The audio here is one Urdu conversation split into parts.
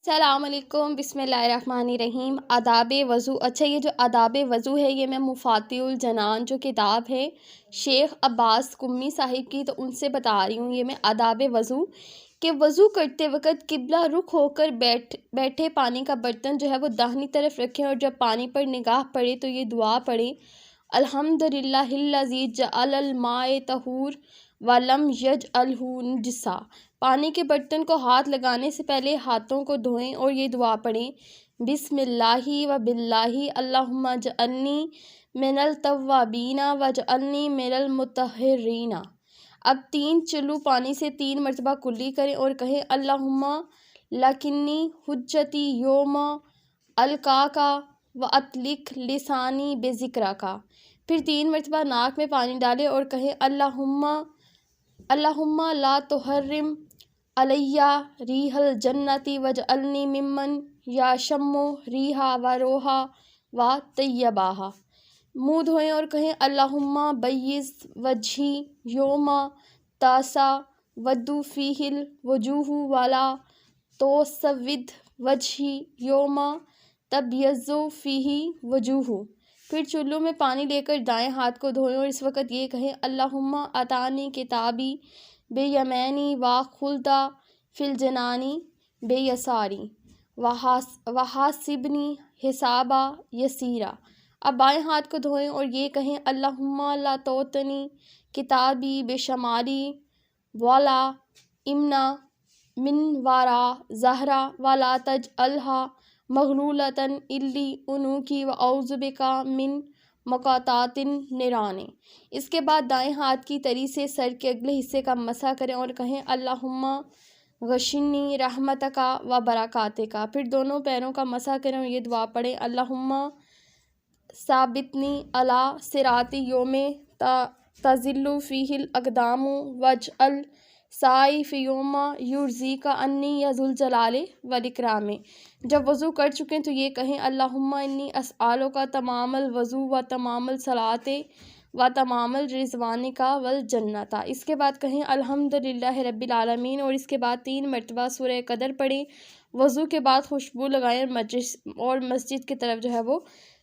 السلام علیکم، بسم اللہ الرحمن الرحیم۔ آداب وضو۔ اچھا، یہ جو آداب وضو ہے یہ میں مفاتیح الجنان جو کتاب ہے شیخ عباس قمی صاحب کی، تو ان سے بتا رہی ہوں۔ یہ میں آداب وضو کہ وضو کرتے وقت قبلہ رخ ہو کر بیٹھے پانی کا برتن جو ہے وہ داہنی طرف رکھیں، اور جب پانی پر نگاہ پڑے تو یہ دعا پڑھیں: الحمدللہ الذی جعل الماء طہور ولم یجعلہ نجسا۔ پانی کے برتن کو ہاتھ لگانے سے پہلے ہاتھوں کو دھوئیں اور یہ دعا پڑھیں: بسم اللہ و باللہ اللہم اجعلنی من التوابین واجعلنی من المطہرین۔ اب 3 چلو پانی سے 3 مرتبہ کلی کریں اور کہیں: اللہم لکنی حجتی یوم القاکا و اطلق لسانی بذکرکا۔ پھر 3 مرتبہ ناک میں پانی ڈالیں اور کہیں: اللہم لا تحرم علی ریح الجنت واجعلنی ممن یشم ریحا و روحا و طیبہا۔ منہ دھوئیں اور کہیں: اللہم بیض وجہی یوم تاسا ودو فیہ الوجوہ ولا تسود وجہی یوم تبیض فیہ وجوہ۔ پھر چلو میں پانی لے کر دائیں ہاتھ کو دھوئیں اور اس وقت یہ کہیں: اللہم اعطانی کتابی بیمینی وخلد فی الجنان بیساری وحاسبنی حسابا یسیرا۔ اب بائیں ہاتھ کو دھوئیں اور یہ کہیں: اللہم لا تعطنی کتابی بشمالی ولا یمنا من وراء ظہرا ولا تجعلھا مغلولۃ الی عنقی واعوذ بک من مقاطعۃ النیران۔ اس کے بعد دائیں ہاتھ کی تری سے سر کے اگلے حصے کا مسح کریں اور کہیں: اللہم غشنی رحمتک و برکاتک۔ پھر دونوں پیروں کا مسح کریں اور یہ دعا پڑھیں: اللہم ثبتنی علی صراط یوم تزل فیہ الاقدام واجعل سعی فی یوم یرضیک عنی یا ذو الجلال والاکرام۔ جب وضو کر چکیں تو یہ کہیں: اللہم انی اسألک تمام الوضو و تمام الصلاۃ و تمام الرضوانک والجنۃ۔ اس کے بعد کہیں: الحمدللہ رب العالمین، اور اس کے بعد 3 مرتبہ سورہ قدر پڑھیں۔ وضو کے بعد خوشبو لگائیں اور مسجد کی طرف جو ہے وہ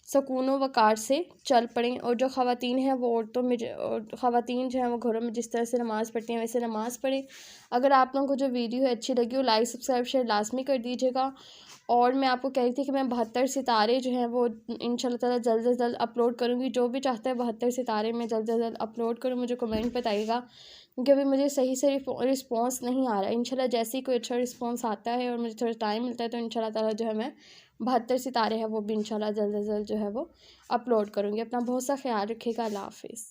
سکون و وقار سے چل پڑیں۔ اور جو خواتین ہیں وہ خواتین جو ہیں وہ گھروں میں جس طرح سے نماز پڑھتی ہیں ویسے نماز پڑھیں۔ اگر آپ لوگوں کو جو ویڈیو ہے اچھی لگی ہو، لائک سبسکرائب شیئر لازمی کر دیجیے گا۔ اور میں آپ کو کہہ رہی تھی کہ میں 72 ستارے جو ہیں وہ انشاءاللہ تعالیٰ جلد سے جلد اپلوڈ کروں گی۔ جو بھی چاہتا ہے 72 ستارے میں جلد سے جلد اپلوڈ کروں، مجھے کمنٹ بتائیے گا، کیونکہ ابھی مجھے صحیح سے رسپانس نہیں آ رہا ہے۔ انشاءاللہ جیسے ہی کوئی اچھا رسپانس آتا ہے اور مجھے تھوڑا ٹائم ملتا ہے تو انشاءاللہ تعالیٰ جو ہے میں 72 ستارے ہیں وہ بھی انشاءاللہ جلد سے جلد جو ہے وہ اپلوڈ کروں گی۔ اپنا بہت سا خیال رکھیے گا۔ اللہ حافظ۔